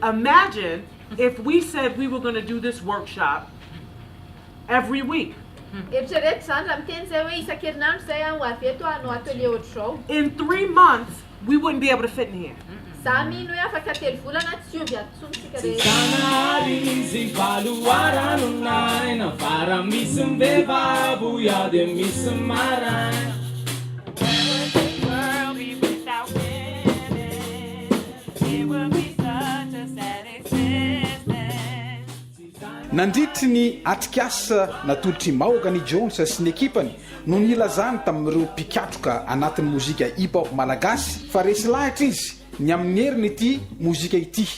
Imagine if we said we were going to do this workshop every week. In 3 months, we wouldn't be able to fit in here. Nandritry ny atikasa natolotry Mahogany Jones sy ny ekipany no nilazany tamin'ireo mpikatroka anatin'ny mozika hip-hop malagasy fa resy lahatra izy ny amin'ny heriny ity mozika ity.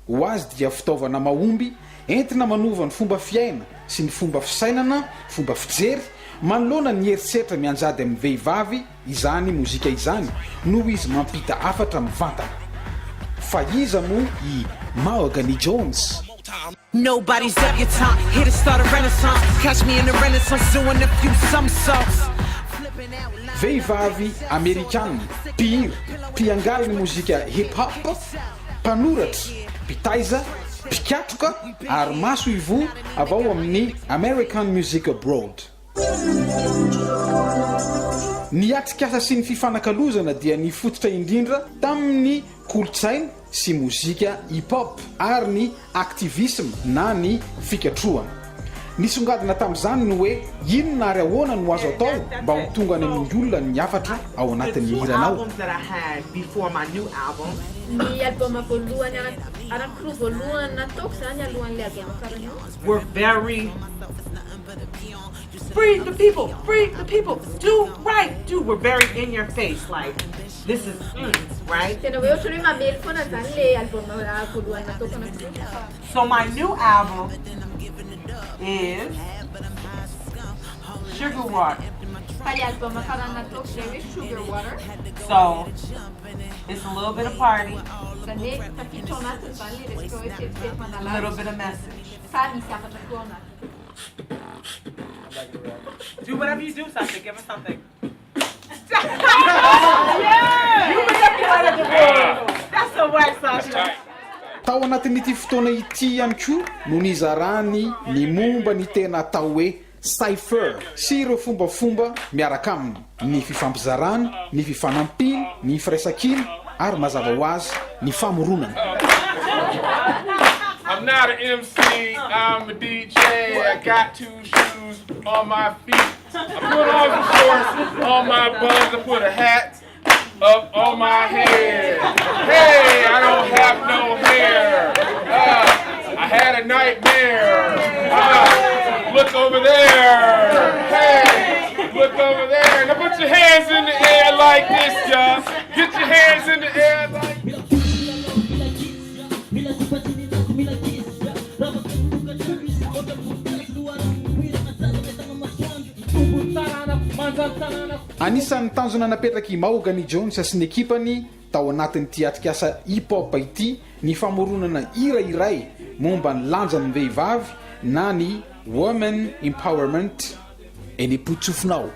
Ho azy dia fitaovana mahomby entina manova ny fomba fiaina sy ny fomba fisainana, fomba fijery, manoloana ny herisetra mianjady amin'ny vehivavy izany mozika izany noho izy mampita afatra mivantana. Fa iza moa I Mahogany Jones. Nobody's debutante, here to start a renaissance. Catch me in the renaissance doing a few somersaults. Vehivavy Amerikana, mpihira, mpiangaly ny mozika hip-hop, mpanoratra, mpitaiza, mpikatroka ary maso ivo avao amin'ny American Music Abroad. Ny atikasa sy ny fifanakalozana dia nifototra indrindra tamin'ny kolotsaina sy mozika hip-hop ary ny activisme na ny fikatroana. Nisongadina tamin'izany no hoe inona ary ahoana no azo atao mba ho tonga any amin'ny olona ny hafatra ao anatin'ny hiranao. We're very free the people, do right, we're very in your face, like this is right. So my new album is Sugar Water. So it's a little bit of party, a little bit of message. Do whatever you do, Sasha. Give us something. Yeah! You manipulated the world. That's so whack, Sasha. Tao anatin'ity fotoana ity ihany koa no nizarany ny momba ny tena atao hoe cipher sy ireo fombafomba miaraka aminy, ny fifampizarana, ny fifanampiana, ny firaisan-kina ary mazava ho azy ny famoronana. I'm not an MC, I'm a DJ. I got 2 shoes on my feet. I put on some shorts on my buns. I put a hat up on my head. Hey, I don't have no hair. I had a nightmare. Look over there. Hey, look over there. Now put your hands in the air like this, y'all. Get your hands in the air like this. Anisan'ny tanjona napetraky Mahogany Jones sy ny ekipany tao anatin'ity atikasa hip-hop ity ny famoronana iray momba ny lanjan'ny vehivavy na ny women empowerment eny potsofinao.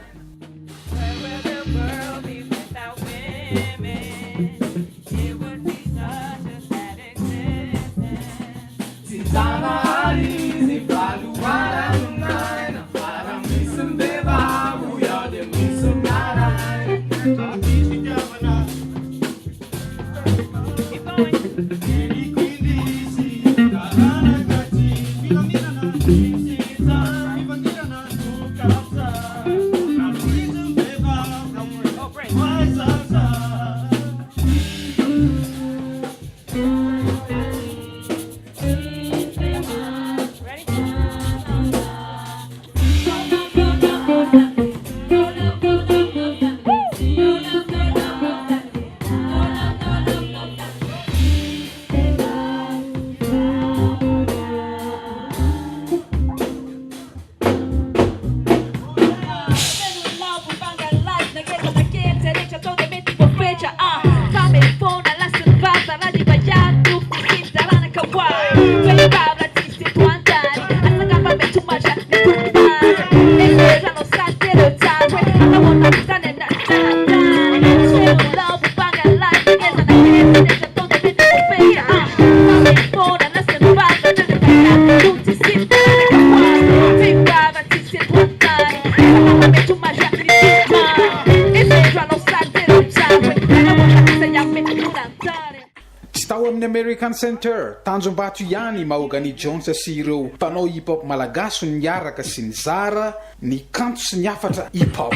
amin'ny American Center tanjombato ihany Mahogany Jones sy ireo mpanao hip-hop malagasy ny miaraka sy ny zara ny kanto sy ny afatra hip-hop.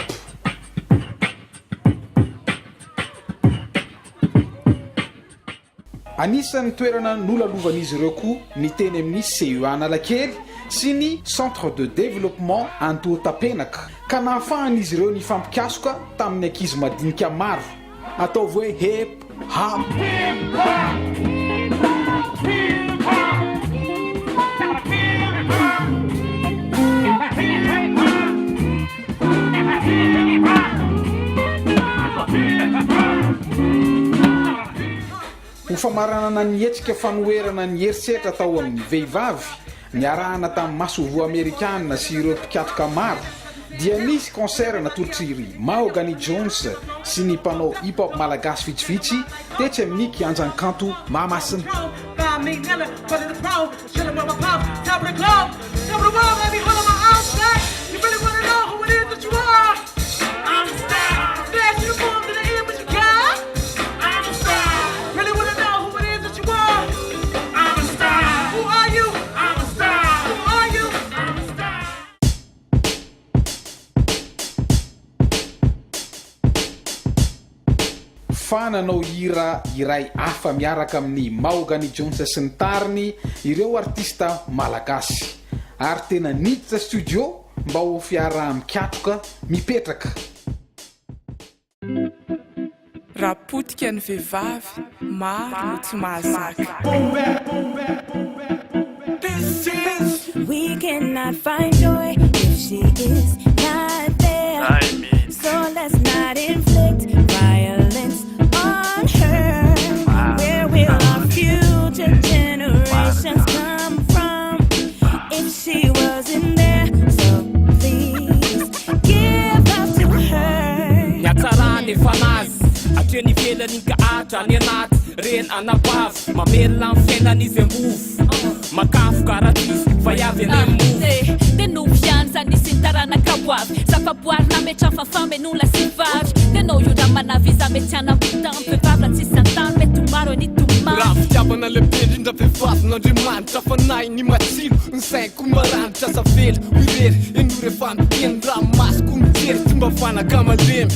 Anisan'ny toerana nolalovanizy ireo koa ny teny amin'ny CEA Analakely sy ny Centre de Développement Antotapenaka ka nahafahan'izy ireo ny fampikasoka tamin'ny ankizy madinika maro ataovy hoe hip hop. Ho famaranana ny hetsika fanoherana ny herisetra tao amin'ny vehivavy niarahana tamin'ny masovo amerikanina sy ireo mpikatroka maro dia nisy concert natolotriry Mahogany Jones sy ny mpanao hip-hop malagasy vitsivitsy tetsy amin'ny kianjan'ny kanto Mahamasina. Fananao hira iray hafa miaraka amin'ny Mahogany Jones sy ny tariny ireo artista malagasy ary tena niditra studio mba ho fiaraha-mikatroka mipetraka. Rapotika ny vehivavy maro no tsy mahazaka. We cannot find joy if she is not there. So let's not inflict violence on her. Where will our future generations come from if she wasn't there? So please give up to her. Yatarani fanazi atweni vela ninka ata ni anaty ren anabavy mamela ny fiainan'izy ambovy makafu karatis vayavy any move tenao viany zany izy taranaka boavy zavaboarina metra fafambe nula sy vavy tenao io raha manaviza mety anambitany vehivavy raha tsisy antany mety maro any tomany raha fitiavana lehibe indrindra vehivavy n'Andriamanitra fanahy ny matsilo ny saiko maranitra zavely irery eno rehefa niteny raha masoko mijery tsy mba fanaka malemy.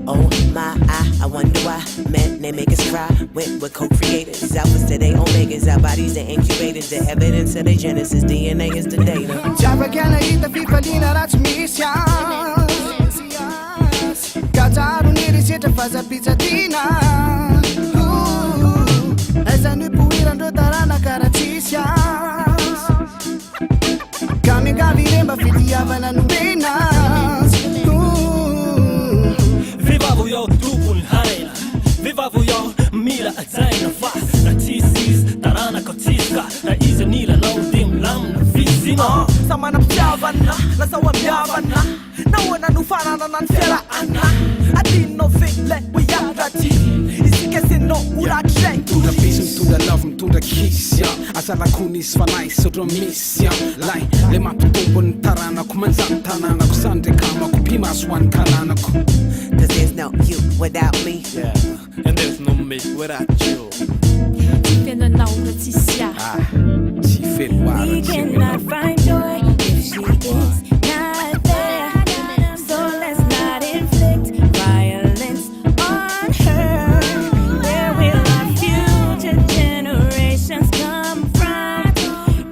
Oh my, I wonder why men, they make us cry. We're co-creators, alphas to they omegas. Our bodies are incubators, the evidence of their genesis. DNA is the data. Java can eat the people in a mission. Kataru niri sita faza pizza dina. As a new puira ndo tarana karatisia. Kami kavi remba fiti avana nubenas. Vivavo yo dupul haina, vivavo yo mila azaina fa. Na tisis tarana kotiska, na iza nila laudim lam na vizina. Sama na pjavana, la sawa pjavana. Na wana nufarana nan fera ana. Adino fikle uyagati. Isikesi no urache. Tunda peace, tunda love, tunda kiss ya. Asala kunis fanai sotro miss ya. Lai le matutumbun tarana kumanzan tanana kusande kama kupima swan kanana ku. Cause there's no you without me. Yeah, and there's no me without you. We cannot find joy if she is not there. So let's not inflict violence on her. Where will our future generations come from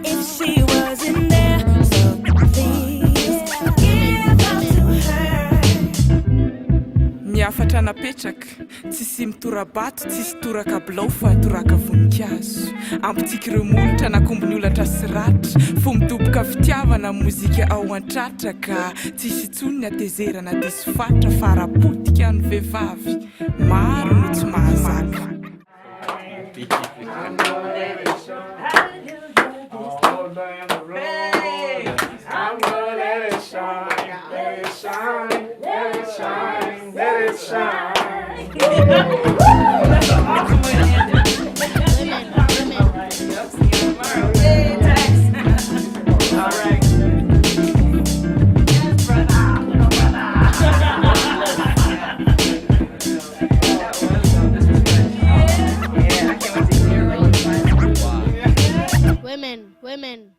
if she wasn't there? So please give up to her. Niafatra napetraka tsisy mitorabato tsisy toraka bilao fa toraka voninkazo ampitsiky ireo molotra nakombony olatra sy ratra fo mitoboka fitiavana mozika ao an-tratra ka tsisy intsony ny atezerana diso fatra fa rapotika ny vehivavy maro no tsy mahazaka. women.